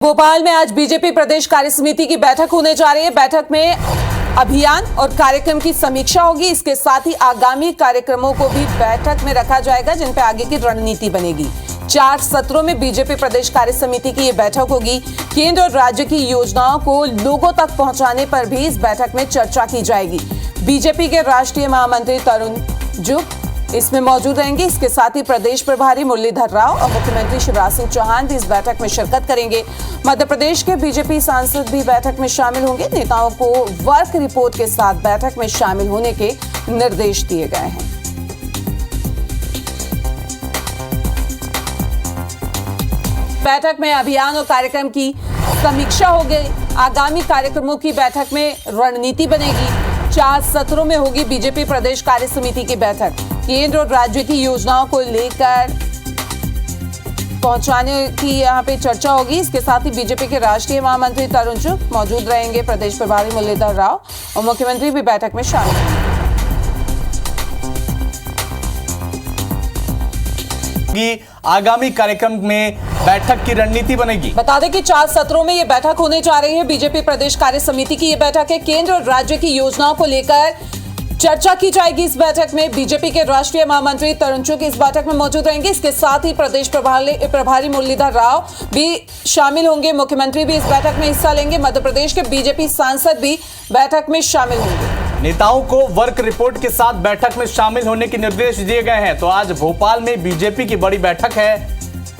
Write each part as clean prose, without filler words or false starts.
भोपाल में आज बीजेपी प्रदेश कार्य समिति की बैठक होने जा रही है। बैठक में अभियान और कार्यक्रम की समीक्षा होगी। इसके साथ ही आगामी कार्यक्रमों को भी बैठक में रखा जाएगा, जिन पर आगे की रणनीति बनेगी। 4 सत्रों में बीजेपी प्रदेश कार्य समिति की ये बैठक होगी। केंद्र और राज्य की योजनाओं को लोगों तक पहुंचाने पर भी इस बैठक में चर्चा की जाएगी। बीजेपी के राष्ट्रीय महामंत्री तरुण चुग इसमें मौजूद रहेंगे। इसके साथ ही प्रदेश प्रभारी मुरलीधर राव और मुख्यमंत्री शिवराज सिंह चौहान भी इस बैठक में शिरकत करेंगे। मध्य प्रदेश के बीजेपी सांसद भी बैठक में शामिल होंगे। नेताओं को वर्क रिपोर्ट के साथ बैठक में शामिल होने के निर्देश दिए गए हैं। बैठक में अभियान और कार्यक्रम की समीक्षा होगी। आगामी कार्यक्रमों की बैठक में रणनीति बनेगी। 4 सत्रों में होगी बीजेपी प्रदेश कार्य समिति की बैठक। केंद्र और राज्य की योजनाओं को लेकर पहुंचाने की यहां पे चर्चा होगी। इसके साथ ही बीजेपी के राष्ट्रीय महामंत्री तरुण चुग मौजूद रहेंगे। प्रदेश प्रभारी मुरलीधर राव और मुख्यमंत्री भी बैठक में शामिल होंगे। आगामी कार्यक्रम में बैठक की रणनीति बनेगी। बता दें कि 4 सत्रों में यह बैठक होने जा रही है। बीजेपी प्रदेश कार्य समिति की यह बैठक है। केंद्र और राज्य की योजनाओं को लेकर चर्चा की जाएगी। इस बैठक में बीजेपी के राष्ट्रीय महामंत्री तरुण चुग इस बैठक में मौजूद रहेंगे। इसके साथ ही प्रदेश प्रभारी मुरलीधर राव भी शामिल होंगे। मुख्यमंत्री भी इस बैठक में हिस्सा लेंगे। मध्य प्रदेश के बीजेपी सांसद भी बैठक में शामिल होंगे। नेताओं को वर्क रिपोर्ट के साथ बैठक में शामिल होने के निर्देश दिए गए हैं। तो आज भोपाल में बीजेपी की बड़ी बैठक है।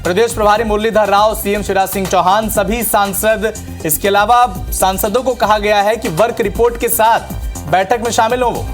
प्रदेश प्रभारी मुरलीधर राव, सीएम शिवराज सिंह चौहान, सभी सांसद, इसके अलावा सांसदों को कहा गया है कि वर्क रिपोर्ट के साथ बैठक में शामिल हो।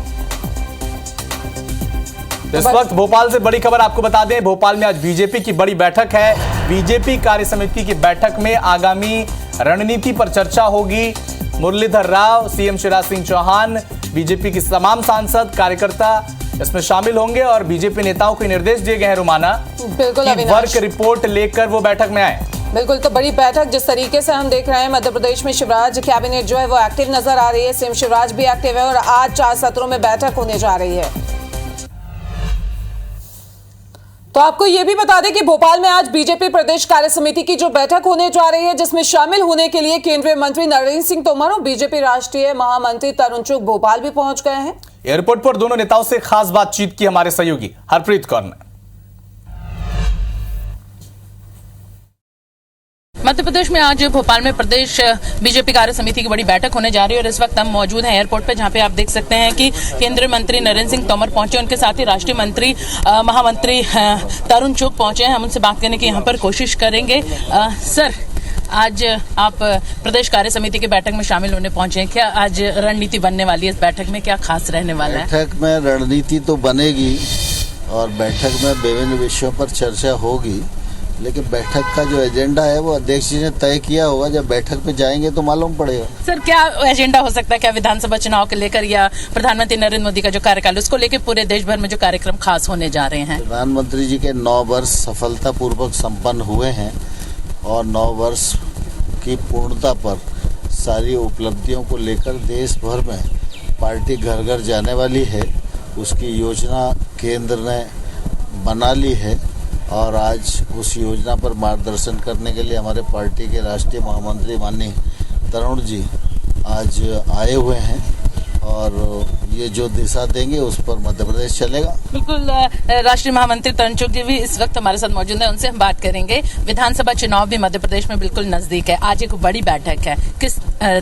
इस वक्त भोपाल से बड़ी खबर आपको बता दें, भोपाल में आज बीजेपी की बड़ी बैठक है। बीजेपी कार्य समिति की बैठक में आगामी रणनीति पर चर्चा होगी। मुरलीधर राव, सीएम शिवराज सिंह चौहान, बीजेपी की तमाम सांसद, कार्यकर्ता इसमें शामिल होंगे और बीजेपी नेताओं को निर्देश दिए गए हैं रुमाना कि वर्क रिपोर्ट लेकर वो बैठक में आए। बिल्कुल, तो बड़ी बैठक जिस तरीके से हम देख रहे हैं, मध्य प्रदेश में शिवराज कैबिनेट जो है वो एक्टिव नजर आ रही है। सीएम शिवराज भी एक्टिव है और आज 4 सत्रों में बैठक होने जा रही है। तो आपको यह भी बता दें कि भोपाल में आज बीजेपी प्रदेश कार्य समिति की जो बैठक होने जा रही है, जिसमें शामिल होने के लिए केंद्रीय मंत्री नरेंद्र सिंह तोमर और बीजेपी राष्ट्रीय महामंत्री तरुण चुग भोपाल भी पहुंच गए हैं। एयरपोर्ट पर दोनों नेताओं से खास बातचीत की हमारे सहयोगी हरप्रीत कौर ने। मध्य प्रदेश में आज भोपाल में प्रदेश बीजेपी कार्य समिति की बड़ी बैठक होने जा रही है और इस वक्त हम मौजूद हैं एयरपोर्ट पे, जहां पे आप देख सकते हैं कि केंद्रीय मंत्री नरेंद्र सिंह तोमर पहुंचे। उनके साथ ही राष्ट्रीय मंत्री महामंत्री तरुण चुग पहुंचे हैं। हम उनसे बात करने की यहाँ पर कोशिश करेंगे। सर, आज आप प्रदेश कार्य समिति की बैठक में शामिल होने पहुंचे हैं। क्या आज रणनीति बनने वाली है? इस बैठक में क्या खास रहने वाला है? बैठक में रणनीति तो बनेगी और बैठक में विभिन्न विषयों पर चर्चा होगी, लेकिन बैठक का जो एजेंडा है वो अध्यक्ष जी ने तय किया होगा। जब बैठक पे जाएंगे तो मालूम पड़ेगा। सर, क्या एजेंडा हो सकता है? क्या विधानसभा चुनाव को लेकर या प्रधानमंत्री नरेंद्र मोदी का जो कार्यकाल उसको लेकर पूरे देश भर में जो कार्यक्रम खास होने जा रहे हैं? प्रधानमंत्री जी के 9 वर्ष सफलतापूर्वक संपन्न हुए हैं और 9 वर्ष की पूर्णता पर सारी उपलब्धियों को लेकर देश भर में पार्टी घर घर जाने वाली है। उसकी योजना केंद्र ने बना ली है और आज उस योजना पर मार्गदर्शन करने के लिए हमारे पार्टी के राष्ट्रीय महामंत्री माननीय तरुण जी आज आए हुए हैं और ये जो दिशा देंगे उस पर मध्य प्रदेश चलेगा। बिल्कुल, राष्ट्रीय महामंत्री तरुण चुग जी भी इस वक्त हमारे साथ मौजूद हैं। उनसे हम बात करेंगे। विधानसभा चुनाव भी मध्य प्रदेश में बिल्कुल नजदीक है। आज एक बड़ी बैठक है, किस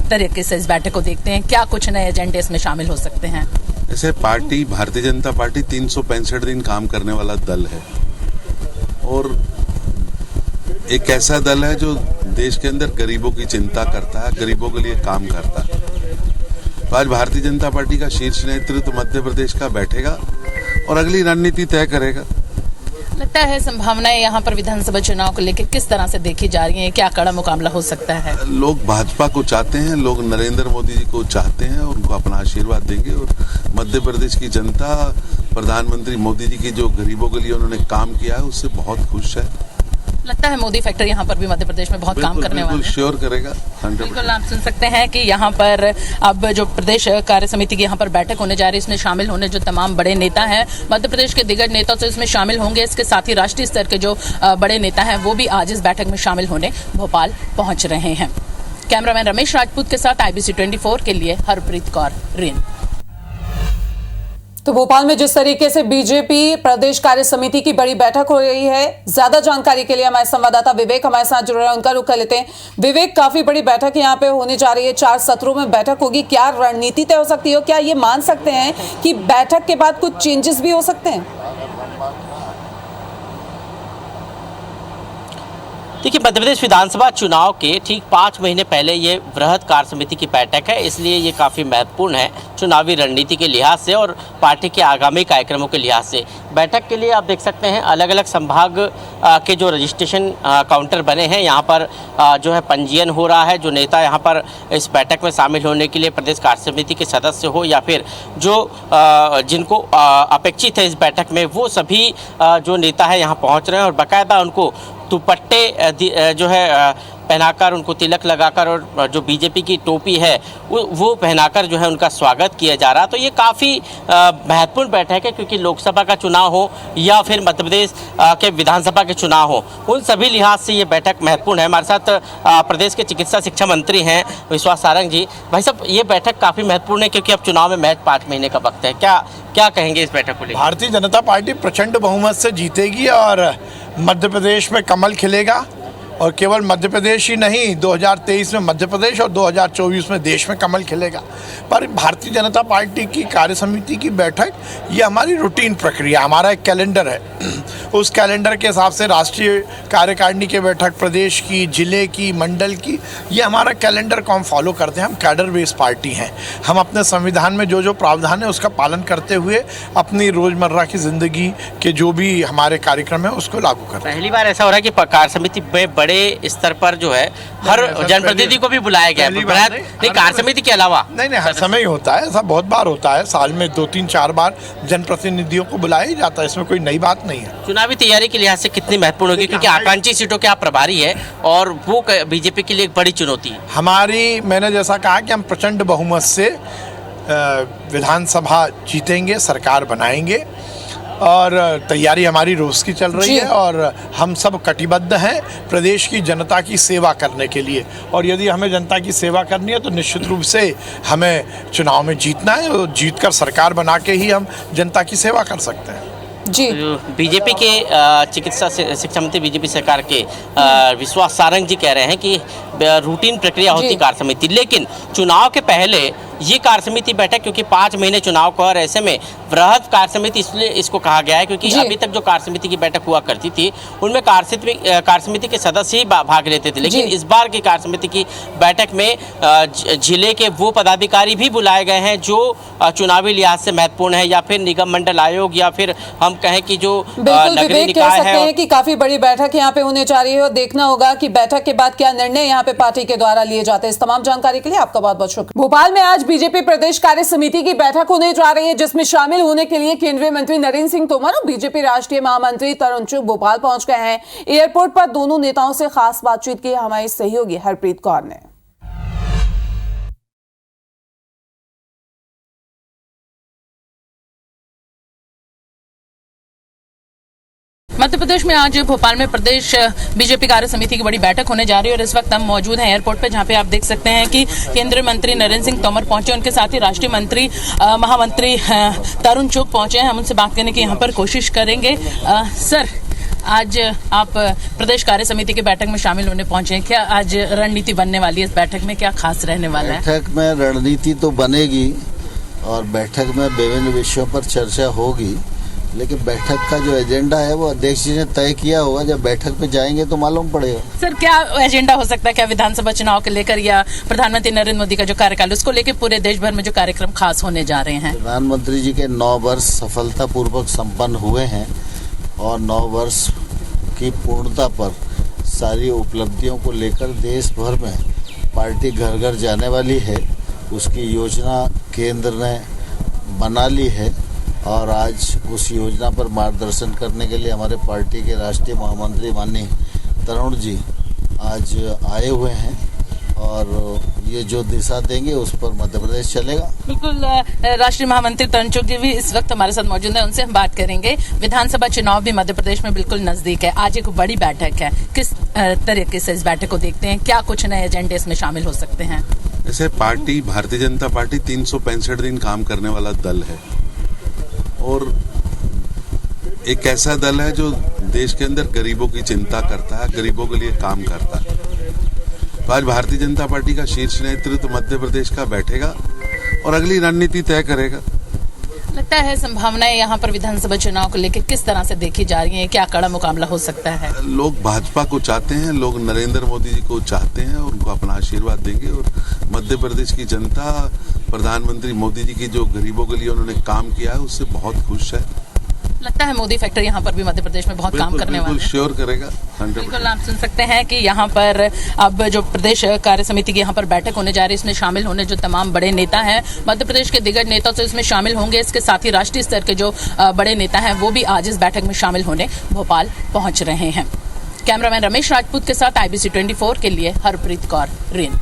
तरीके से इस बैठक को देखते हैं? क्या कुछ नए एजेंडे इसमें शामिल हो सकते हैं? ऐसे पार्टी, भारतीय जनता पार्टी 365 दिन काम करने वाला दल है और एक ऐसा दल है जो देश के अंदर गरीबों की चिंता करता है, गरीबों के लिए काम करता है। तो आज भारतीय जनता पार्टी का शीर्ष नेतृत्व मध्य प्रदेश का बैठेगा और अगली रणनीति तय करेगा। लगता है संभावनाएं यहाँ पर विधानसभा चुनाव को लेकर किस तरह से देखी जा रही हैं? क्या कड़ा मुकाबला हो सकता है? लोग भाजपा को चाहते हैं, लोग नरेंद्र मोदी जी को चाहते हैं और उनको अपना आशीर्वाद देंगे और मध्य प्रदेश की जनता प्रधानमंत्री मोदी जी की जो गरीबों के लिए उन्होंने काम किया है उससे बहुत खुश है। लगता है मोदी फैक्टर यहाँ पर भी मध्य प्रदेश में बहुत काम करने वाला है। श्योर करेगा 100%। बिल्कुल, आप सुन सकते हैं कि यहाँ पर अब जो प्रदेश कार्य समिति की यहाँ पर बैठक होने जा रही है, इसमें शामिल होने जो तमाम बड़े नेता हैं, मध्य प्रदेश के दिग्गज नेता तो इसमें शामिल होंगे। इसके साथ ही राष्ट्रीय स्तर के जो बड़े नेता हैं वो भी आज इस बैठक में शामिल होने भोपाल पहुंच रहे हैं। कैमरामैन रमेश राजपूत के साथ IBC 24 के लिए हरप्रीत कौर रिन। तो भोपाल में जिस तरीके से बीजेपी प्रदेश कार्य समिति की बड़ी बैठक हो रही है, ज्यादा जानकारी के लिए हमारे संवाददाता विवेक हमारे साथ जुड़ रहे हैं, उनका रुख कर लेते हैं। विवेक, काफी बड़ी बैठक यहाँ पे होने जा रही है, 4 सत्रों में बैठक होगी, क्या रणनीति तय हो सकती है? क्या ये मान सकते हैं कि बैठक के बाद कुछ चेंजेस भी हो सकते हैं? देखिए, मध्य प्रदेश विधानसभा चुनाव के ठीक 5 महीने पहले ये वृहद कार्य समिति की बैठक है, इसलिए ये काफ़ी महत्वपूर्ण है चुनावी रणनीति के लिहाज से और पार्टी के आगामी कार्यक्रमों के लिहाज से। बैठक के लिए आप देख सकते हैं अलग अलग संभाग के जो रजिस्ट्रेशन काउंटर बने हैं, यहाँ पर जो है पंजीयन हो रहा है। जो नेता यहाँ पर इस बैठक में शामिल होने के लिए प्रदेश कार्य समिति के सदस्य हो या फिर जो जिनको अपेक्षित है इस बैठक में, वो सभी जो नेता है यहाँ पहुँच रहे हैं और बाकायदा उनको दुपट्टे जो है पहनाकर, उनको तिलक लगाकर और जो बीजेपी की टोपी है वो पहनाकर जो है उनका स्वागत किया जा रहा है। तो ये काफ़ी महत्वपूर्ण बैठक है, क्योंकि लोकसभा का चुनाव हो या फिर मध्य प्रदेश के विधानसभा के चुनाव हो, उन सभी लिहाज से ये बैठक महत्वपूर्ण है। हमारे साथ प्रदेश के चिकित्सा शिक्षा मंत्री हैं विश्वास सारंग जी। भाई साहब, ये बैठक काफ़ी महत्वपूर्ण है क्योंकि अब चुनाव में महज 5 महीने का वक्त है। क्या कहेंगे इस बैठक को लेकर? भारतीय जनता पार्टी प्रचंड बहुमत से जीतेगी और मध्य प्रदेश में कमल खिलेगा। और केवल मध्य प्रदेश ही नहीं, 2023 में मध्य प्रदेश और 2024 में देश में कमल खिलेगा। पर भारतीय जनता पार्टी की कार्य समिति की बैठक ये हमारी रूटीन प्रक्रिया, हमारा एक कैलेंडर है। उस कैलेंडर के हिसाब से राष्ट्रीय कार्यकारिणी की बैठक, प्रदेश की, जिले की, मंडल की, ये हमारा कैलेंडर को हम फॉलो करते हैं। हम कैडर बेस्ड पार्टी हैं। हम अपने संविधान में जो जो प्रावधान है उसका पालन करते हुए अपनी रोज़मर्रा की ज़िंदगी के जो भी हमारे कार्यक्रम है उसको लागू करते हैं। पहली बार ऐसा हो रहा है कि कार्य समिति में बड़े स्तर पर जो है हर जनप्रतिनिधि को भी बुलाया गया है, नहीं कार्य समिति के अलावा? नहीं, हर समय ही होता है, ऐसा बहुत बार होता है। साल में 2-3-4 बार जनप्रतिनिधियों को बुलाया ही जाता है, इसमें कोई नई बात नहीं है। चुनावी तैयारी के लिहाज से कितनी महत्वपूर्ण होगी, क्योंकि आकांक्षी सीटों के आप प्रभारी है और वो बीजेपी के लिए एक बड़ी चुनौती है। मैंने जैसा कहा कि हम प्रचंड बहुमत से विधानसभा जीतेंगे, सरकार बनाएंगे और तैयारी हमारी रोज की चल रही है और हम सब कटिबद्ध हैं प्रदेश की जनता की सेवा करने के लिए। और यदि हमें जनता की सेवा करनी है तो निश्चित रूप से हमें चुनाव में जीतना है और जीतकर सरकार बना के ही हम जनता की सेवा कर सकते हैं। जी, बीजेपी के चिकित्सा शिक्षा मंत्री बीजेपी सरकार के विश्वास सारंग जी कह रहे हैं कि रूटीन प्रक्रिया होती कार्य समिति, लेकिन चुनाव के पहले ये कार्य समिति बैठक, क्योंकि 5 महीने चुनाव को और ऐसे में वृहद कार्य समिति इसलिए इसको कहा गया है क्योंकि अभी तक जो कार्य समिति की बैठक हुआ करती थी उनमें कार्य समिति के सदस्य ही भाग लेते थे, लेकिन इस बार की कार्य समिति की बैठक में जिले के वो पदाधिकारी भी बुलाए गए हैं जो चुनावी लिहाज से महत्वपूर्ण है, या फिर निगम मंडल आयोग, या फिर हम कहें कि जो नगरीय निकाय है कि काफी बड़ी बैठक यहाँ पे होने जा रही है और देखना होगा कि बैठक के बाद क्या निर्णय यहाँ पे पार्टी के द्वारा लिए जाते हैं। इस तमाम जानकारी के लिए आपका बहुत बहुत शुक्रिया। भोपाल में आज बीजेपी प्रदेश कार्य समिति की बैठक होने जा रही है, जिसमें शामिल होने के लिए केंद्रीय मंत्री नरेंद्र सिंह तोमर और बीजेपी राष्ट्रीय महामंत्री तरुण चुग भोपाल पहुंच गए हैं। एयरपोर्ट पर दोनों नेताओं से खास बातचीत की हमारी सहयोगी हरप्रीत कौर ने। मध्य प्रदेश में आज भोपाल में प्रदेश बीजेपी कार्य समिति की बड़ी बैठक होने जा रही है और इस वक्त हम मौजूद हैं एयरपोर्ट पे, जहां पे आप देख सकते हैं कि केंद्रीय मंत्री नरेंद्र सिंह तोमर पहुंचे, उनके साथ ही राष्ट्रीय मंत्री महामंत्री तरुण चुग पहुंचे हैं। हम उनसे बात करने की यहाँ पर कोशिश करेंगे। सर, आज आप प्रदेश कार्य समिति की बैठक में शामिल होने पहुंचे हैं, क्या आज रणनीति बनने वाली है? इस बैठक में क्या खास रहने वाला है? बैठक में रणनीति तो बनेगी और बैठक में विभिन्न विषयों पर चर्चा होगी, लेकिन बैठक का जो एजेंडा है वो अध्यक्ष जी ने तय किया होगा। जब बैठक पे जाएंगे तो मालूम पड़ेगा। सर, क्या एजेंडा हो सकता है? क्या विधानसभा चुनाव को लेकर या प्रधानमंत्री नरेंद्र मोदी का जो कार्यकाल उसको लेकर पूरे देश भर में जो कार्यक्रम खास होने जा रहे हैं? प्रधानमंत्री जी के 9 वर्ष सफलतापूर्वक संपन्न हुए हैं और 9 वर्ष की पूर्णता पर सारी उपलब्धियों को लेकर देश भर में पार्टी घर घर जाने वाली है। उसकी योजना केंद्र ने बना ली है और आज उस योजना पर मार्गदर्शन करने के लिए हमारे पार्टी के राष्ट्रीय महामंत्री माननीय तरुण जी आज आए हुए हैं और ये जो दिशा देंगे उस पर मध्य प्रदेश चलेगा। बिल्कुल, राष्ट्रीय महामंत्री तरुण चुग जी भी इस वक्त हमारे साथ मौजूद हैं, उनसे हम बात करेंगे। विधानसभा चुनाव भी मध्य प्रदेश में बिल्कुल नजदीक है, आज एक बड़ी बैठक है, किस तरीके से इस बैठक को देखते हैं, क्या कुछ नए एजेंडे इसमें शामिल हो सकते हैं? ऐसे पार्टी भारतीय जनता पार्टी 365 दिन काम करने वाला दल है और एक ऐसा दल है जो देश के अंदर गरीबों की चिंता करता है, गरीबों के लिए काम करता है। तो आज भारतीय जनता पार्टी का शीर्ष नेतृत्व मध्य प्रदेश का बैठेगा और अगली रणनीति तय करेगा। लगता है संभावनाएं यहाँ पर विधानसभा चुनाव को लेकर किस तरह से देखी जा रही हैं, क्या कड़ा मुकाबला हो सकता है? लोग भाजपा को चाहते हैं, लोग नरेंद्र मोदी जी को चाहते हैं और उनको अपना आशीर्वाद देंगे और मध्य प्रदेश की जनता प्रधानमंत्री मोदी जी की जो गरीबों के लिए उन्होंने काम किया है उससे बहुत खुश है। लगता है मोदी फैक्टर यहाँ पर भी मध्य प्रदेश में बहुत काम करने वाला है। श्योर करेगा। बिल्कुल, आप सुन सकते हैं कि यहाँ पर अब जो प्रदेश कार्य समिति की यहाँ पर बैठक होने जा रही है, इसमें शामिल होने जो तमाम बड़े नेता हैं, मध्य प्रदेश के दिग्गज नेता तो इसमें शामिल होंगे। इसके साथ ही राष्ट्रीय स्तर के जो बड़े नेता हैं वो भी आज इस बैठक में शामिल होने भोपाल पहुंच रहे हैं। कैमरामैन रमेश राजपूत के साथ IBC 24 के लिए हरप्रीत कौर, रेन।